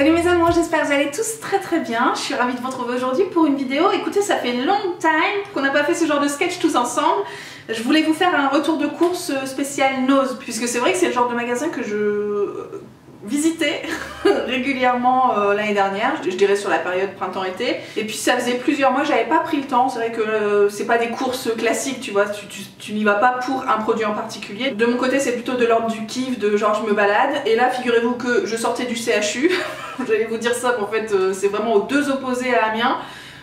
Salut mes amours, j'espère que vous allez tous très bien. Je suis ravie de vous retrouver aujourd'hui pour une vidéo. Écoutez, ça fait long time qu'on n'a pas fait ce genre de sketch tous ensemble. Je voulais vous faire un retour de course spécial Nose, puisque c'est vrai que c'est le genre de magasin que je visitais régulièrement l'année dernière, je dirais sur la période printemps-été. Et puis ça faisait plusieurs mois que j'avais pas pris le temps. C'est vrai que c'est pas des courses classiques, tu vois, tu n'y vas pas pour un produit en particulier. De mon côté, c'est plutôt de l'ordre du kiff, de genre je me balade. Et là, figurez-vous que je sortais du CHU. J'allais vous dire ça, mais en fait c'est vraiment aux deux opposés à Amiens.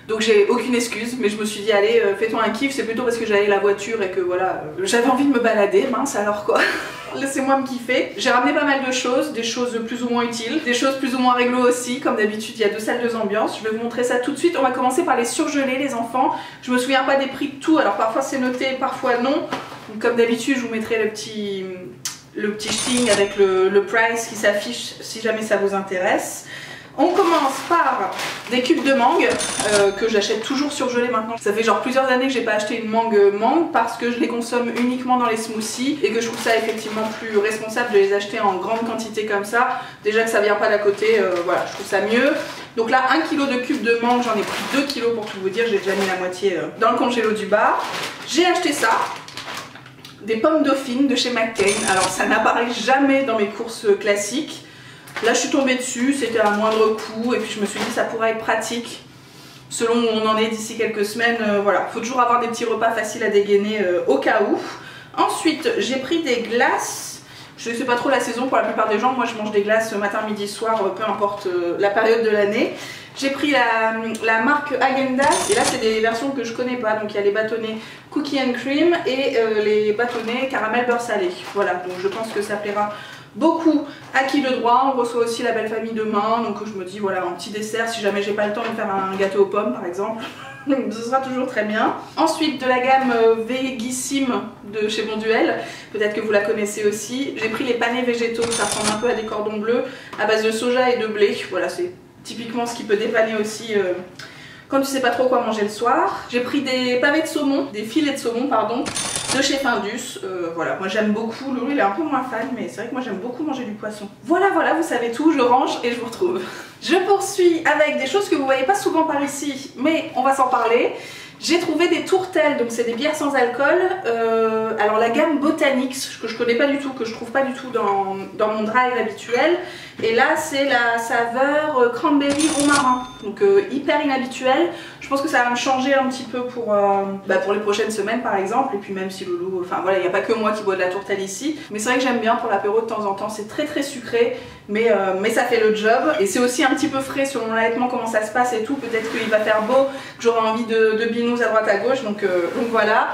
Donc j'ai aucune excuse, mais je me suis dit allez, fais-toi un kiff. C'est plutôt parce que j'avais la voiture et que voilà, j'avais envie de me balader, mince alors quoi. Laissez-moi me kiffer. J'ai ramené pas mal de choses, des choses plus ou moins utiles, des choses plus ou moins réglo aussi. Comme d'habitude, il y a deux salles, deux ambiances. Je vais vous montrer ça tout de suite. On va commencer par les surgelés, les enfants. Je me souviens pas des prix de tout, alors parfois c'est noté, parfois non. Donc, comme d'habitude, je vous mettrai le petit thing avec le price qui s'affiche si jamais ça vous intéresse. On commence par des cubes de mangue que j'achète toujours surgelés maintenant. Ça fait genre plusieurs années que j'ai pas acheté une mangue parce que je les consomme uniquement dans les smoothies et que je trouve ça effectivement plus responsable de les acheter en grande quantité comme ça. Déjà que ça vient pas d'à côté, voilà, je trouve ça mieux. Donc là, 1 kg de cubes de mangue, j'en ai pris 2 kg pour tout vous dire, j'ai déjà mis la moitié dans le congélo du bar. J'ai acheté ça. Des pommes dauphines de chez McCain. Alors ça n'apparaît jamais dans mes courses classiques. Là je suis tombée dessus, c'était à moindre coût et puis je me suis dit ça pourrait être pratique selon où on en est d'ici quelques semaines. Voilà, faut toujours avoir des petits repas faciles à dégainer au cas où. Ensuite j'ai pris des glaces. Je ne sais pas trop la saison pour la plupart des gens, moi je mange des glaces matin, midi, soir, peu importe la période de l'année. J'ai pris la marque Häagen-Dazs et là c'est des versions que je connais pas, donc il y a les bâtonnets cookie and cream et les bâtonnets caramel beurre salé. Voilà, donc je pense que ça plaira beaucoup à qui de droit. On reçoit aussi la belle famille demain, donc je me dis voilà, un petit dessert si jamais j'ai pas le temps de faire un gâteau aux pommes par exemple. Donc ce sera toujours très bien. Ensuite de la gamme Vegissime de chez Bonduelle, peut-être que vous la connaissez aussi. J'ai pris les panés végétaux, ça ressemble un peu à des cordons bleus à base de soja et de blé. Voilà, c'est typiquement ce qui peut dépanner aussi quand tu sais pas trop quoi manger le soir. J'ai pris des pavés de saumon, des filets de saumon pardon, de chez Findus. Voilà, moi j'aime beaucoup, Loulou il est un peu moins fan, mais c'est vrai que moi j'aime beaucoup manger du poisson. Voilà, vous savez tout, je range et je vous retrouve. Je poursuis avec des choses que vous voyez pas souvent par ici, mais on va s'en parler. J'ai trouvé des tourtelles, donc c'est des bières sans alcool. Alors la gamme Botanix, que je connais pas du tout, que je trouve pas du tout dans mon drive habituel. Et là c'est la saveur cranberry romarin, donc hyper inhabituel. Je pense que ça va me changer un petit peu pour les prochaines semaines par exemple. Et puis même si Loulou, enfin voilà, il n'y a pas que moi qui bois de la tourtelle ici. Mais c'est vrai que j'aime bien pour l'apéro de temps en temps, c'est très sucré. Mais ça fait le job. Et c'est aussi un petit peu frais selon l'allaitement, comment ça se passe et tout. Peut-être qu'il va faire beau, que j'aurai envie de binous à droite à gauche. Donc voilà.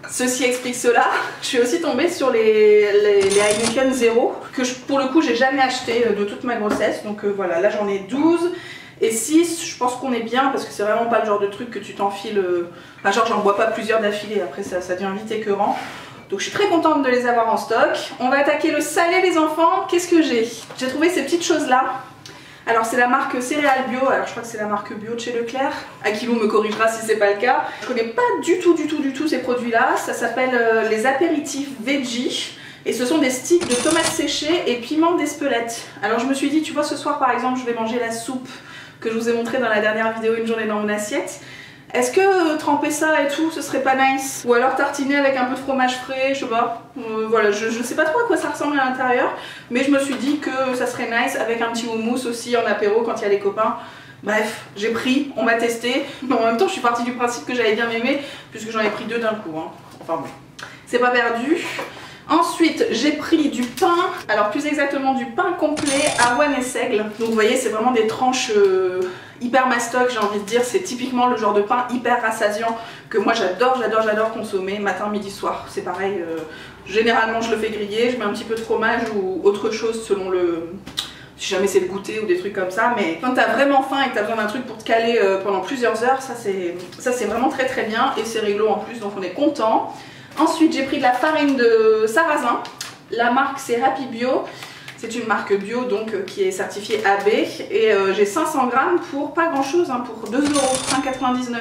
Ceci explique cela. Je suis aussi tombée sur les Heineken Zero, que pour le coup j'ai jamais acheté de toute ma grossesse. Donc voilà, là j'en ai 12 et 6, je pense qu'on est bien parce que c'est vraiment pas le genre de truc que tu t'enfiles. Enfin genre j'en bois pas plusieurs d'affilée, après ça devient vite écœurant. Donc je suis très contente de les avoir en stock. On va attaquer le salé les enfants. Qu'est-ce que j'ai? J'ai trouvé ces petites choses là. Alors c'est la marque Céréales Bio, alors je crois que c'est la marque Bio de chez Leclerc. Akilou me corrigera si c'est pas le cas. Je connais pas du tout ces produits là. Ça s'appelle les apéritifs veggie. Et ce sont des sticks de tomates séchées et piment d'Espelette. Alors je me suis dit, tu vois ce soir par exemple je vais manger la soupe que je vous ai montré dans la dernière vidéo, une journée dans mon assiette. Est-ce que tremper ça et tout, ce serait pas nice? Ou alors tartiner avec un peu de fromage frais, je sais pas. Voilà, je sais pas trop à quoi ça ressemble à l'intérieur, mais je me suis dit que ça serait nice avec un petit houmous aussi en apéro quand il y a les copains. Bref, j'ai pris, on va tester. Mais en même temps, je suis partie du principe que j'allais bien m'aimer, puisque j'en ai pris 2 d'un coup. Hein. Enfin bon, c'est pas perdu. Ensuite, j'ai pris du pain, alors plus exactement du pain complet avoine et seigle. Donc vous voyez, c'est vraiment des tranches hyper mastoc, j'ai envie de dire. C'est typiquement le genre de pain hyper rassasiant que moi j'adore consommer matin, midi, soir. C'est pareil, généralement je le fais griller, je mets un petit peu de fromage ou autre chose selon le... si jamais c'est le goûter ou des trucs comme ça. Mais quand t'as vraiment faim et que t'as besoin d'un truc pour te caler pendant plusieurs heures, ça c'est vraiment très bien et c'est réglo en plus, donc on est content. Ensuite j'ai pris de la farine de sarrasin, la marque c'est Happy Bio, c'est une marque bio donc qui est certifiée AB et j'ai 500 grammes pour pas grand chose, hein, pour 2 €, 1,99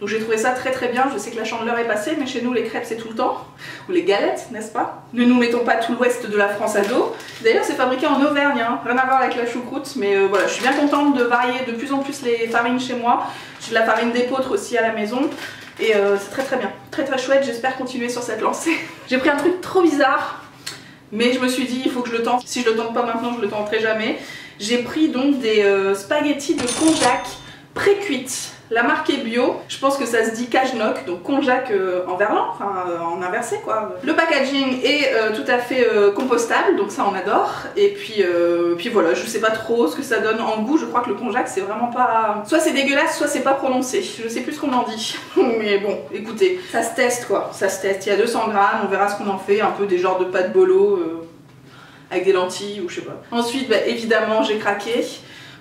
€. Donc j'ai trouvé ça très très bien. Je sais que la Chandeleur est passée, mais chez nous les crêpes c'est tout le temps. Ou les galettes, n'est-ce pas? Ne nous mettons pas tout l'ouest de la France à dos. D'ailleurs c'est fabriqué en Auvergne, hein. Rien à voir avec la choucroute, mais voilà, je suis bien contente de varier de plus en plus les farines chez moi. J'ai de la farine d'épeautre aussi à la maison. Et c'est très très bien, très très chouette, j'espère continuer sur cette lancée. J'ai pris un truc trop bizarre, mais je me suis dit il faut que je le tente. Si je le tente pas maintenant, je le tenterai jamais. J'ai pris donc des spaghettis de konjac pré-cuites. La marque est bio, je pense que ça se dit Kajnok, donc konjac en verlan, enfin en inversé quoi. Le packaging est tout à fait compostable, donc ça on adore. Et puis voilà, je sais pas trop ce que ça donne en goût, je crois que le konjac c'est vraiment pas... Soit c'est dégueulasse, soit c'est pas prononcé, je sais plus ce qu'on en dit. Mais bon, écoutez, ça se teste quoi, ça se teste. Il y a 200 grammes, on verra ce qu'on en fait, un peu des genres de pâtes bolo avec des lentilles ou je sais pas. Ensuite, bah, évidemment, j'ai craqué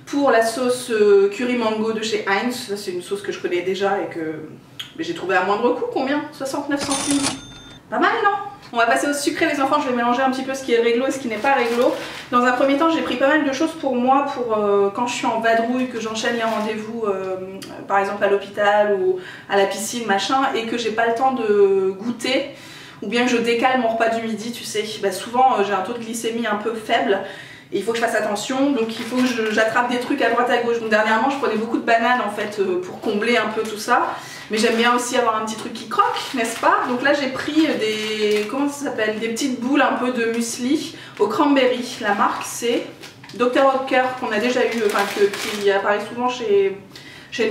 pour la sauce curry mango de chez Heinz. Ça c'est une sauce que je connais déjà et que j'ai trouvé à moindre coût. Combien? 69 centimes. Pas mal non? On va passer au sucré les enfants, je vais mélanger un petit peu ce qui est réglo et ce qui n'est pas réglo. Dans un premier temps j'ai pris pas mal de choses pour moi, pour quand je suis en vadrouille, que j'enchaîne les rendez-vous par exemple à l'hôpital ou à la piscine machin, et que j'ai pas le temps de goûter, ou bien que je décale mon repas du midi, tu sais. Bah, souvent j'ai un taux de glycémie un peu faible. Et il faut que je fasse attention, donc il faut que j'attrape des trucs à droite à gauche. Donc dernièrement je prenais beaucoup de bananes en fait pour combler un peu tout ça. Mais j'aime bien aussi avoir un petit truc qui croque, n'est-ce pas? Donc là j'ai pris des... comment ça s'appelle? Des petites boules un peu de muesli au cranberry. La marque c'est Dr Oetker, qu'on a déjà eu, enfin qui apparaît souvent chez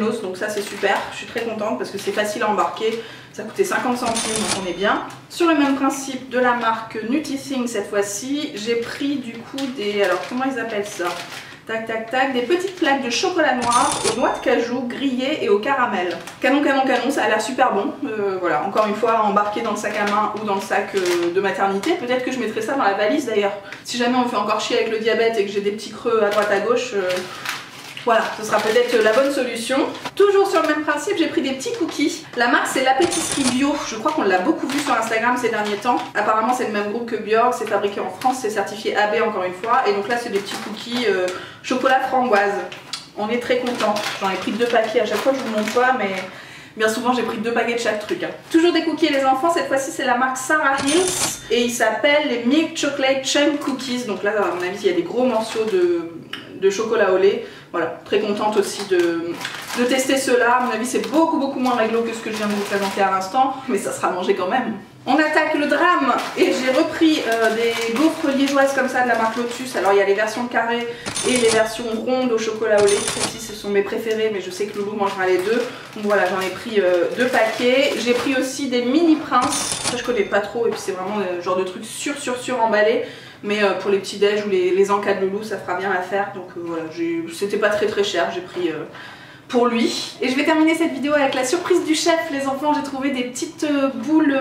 Noz, donc ça c'est super. Je suis très contente parce que c'est facile à embarquer. Ça coûtait 50 centimes, donc on est bien. Sur le même principe de la marque Nutri-Thing cette fois-ci, j'ai pris du coup des... alors comment ils appellent ça? Tac tac tac, des petites plaques de chocolat noir aux noix de cajou grillées et au caramel. Canon canon canon, ça a l'air super bon. Voilà, encore une fois, embarqué dans le sac à main ou dans le sac de maternité. Peut-être que je mettrai ça dans la valise d'ailleurs. Si jamais on me fait encore chier avec le diabète et que j'ai des petits creux à droite à gauche... voilà, ce sera peut-être la bonne solution. Toujours sur le même principe, j'ai pris des petits cookies. La marque c'est La Pâtisserie Bio. Je crois qu'on l'a beaucoup vu sur Instagram ces derniers temps. Apparemment c'est le même groupe que Björk, c'est fabriqué en France, c'est certifié AB encore une fois. Et donc là c'est des petits cookies chocolat framboise. On est très contents. J'en ai pris 2 paquets, à chaque fois je vous montre pas, mais bien souvent j'ai pris 2 paquets de chaque truc. Hein. Toujours des cookies les enfants, cette fois-ci c'est la marque Sarah Hills. Et il s'appelle les Milk Chocolate Chunk Cookies. Donc là à mon avis il y a des gros morceaux de chocolat au lait. Voilà, très contente aussi de tester cela. À mon avis c'est beaucoup moins réglo que ce que je viens de vous présenter à l'instant, mais ça sera mangé quand même. On attaque le drame et j'ai repris des gaufres liégeoises comme ça de la marque Lotus. Alors il y a les versions carrées et les versions rondes au chocolat au lait. Celles-ci ce sont mes préférées, mais je sais que Loulou mangera les deux. Donc voilà, j'en ai pris 2 paquets. J'ai pris aussi des mini princes. Ça je connais pas trop et puis c'est vraiment le genre de truc sur emballé. Mais pour les petits déj ou les encas de Loulou ça fera bien l'affaire. Donc voilà, c'était pas très cher, j'ai pris pour lui. Et je vais terminer cette vidéo avec la surprise du chef les enfants. J'ai trouvé des petites boules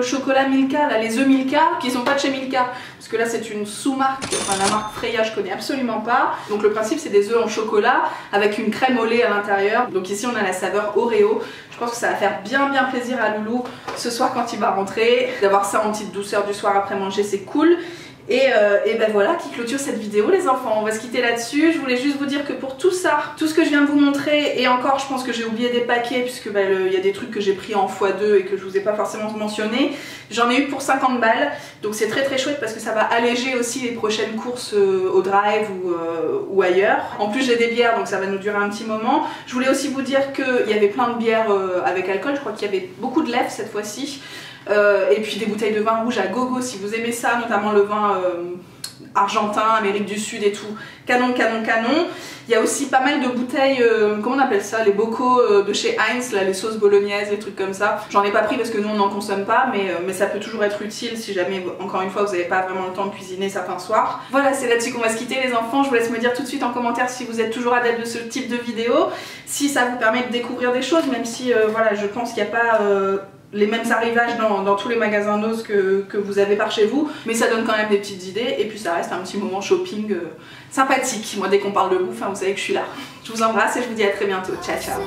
chocolat Milka, là, les œufs Milka, qui sont pas de chez Milka. Parce que là c'est une sous-marque, enfin la marque Freya je connais absolument pas. Donc le principe c'est des œufs en chocolat avec une crème au lait à l'intérieur. Donc ici on a la saveur Oreo. Je pense que ça va faire bien plaisir à Loulou ce soir quand il va rentrer. D'avoir ça en petite douceur du soir après manger c'est cool. Et ben voilà qui clôture cette vidéo les enfants, on va se quitter là-dessus. Je voulais juste vous dire que pour tout ça, tout ce que je viens de vous montrer, et encore je pense que j'ai oublié des paquets puisque il y a des trucs que j'ai pris en x2 et que je vous ai pas forcément mentionné, j'en ai eu pour 50 balles, donc c'est très chouette parce que ça va alléger aussi les prochaines courses au drive ou ailleurs. En plus j'ai des bières donc ça va nous durer un petit moment. Je voulais aussi vous dire qu'il y avait plein de bières avec alcool, je crois qu'il y avait beaucoup de lèvres cette fois-ci. Et puis des bouteilles de vin rouge à gogo si vous aimez ça, notamment le vin argentin, Amérique du Sud et tout. Canon. Il y a aussi pas mal de bouteilles, comment on appelle ça, les bocaux de chez Heinz, là, les sauces bolognaises, les trucs comme ça. J'en ai pas pris parce que nous on n'en consomme pas, mais ça peut toujours être utile si jamais, encore une fois, vous n'avez pas vraiment le temps de cuisiner certains soirs. Voilà, c'est là-dessus qu'on va se quitter les enfants. Je vous laisse me dire tout de suite en commentaire si vous êtes toujours adepte de ce type de vidéo, si ça vous permet de découvrir des choses, même si voilà, je pense qu'il n'y a pas... les mêmes arrivages dans tous les magasins Noz que vous avez par chez vous, mais ça donne quand même des petites idées et puis ça reste un petit moment shopping sympathique. Moi dès qu'on parle de bouffe, vous savez que je suis là. Je vous embrasse et je vous dis à très bientôt. Ciao ciao.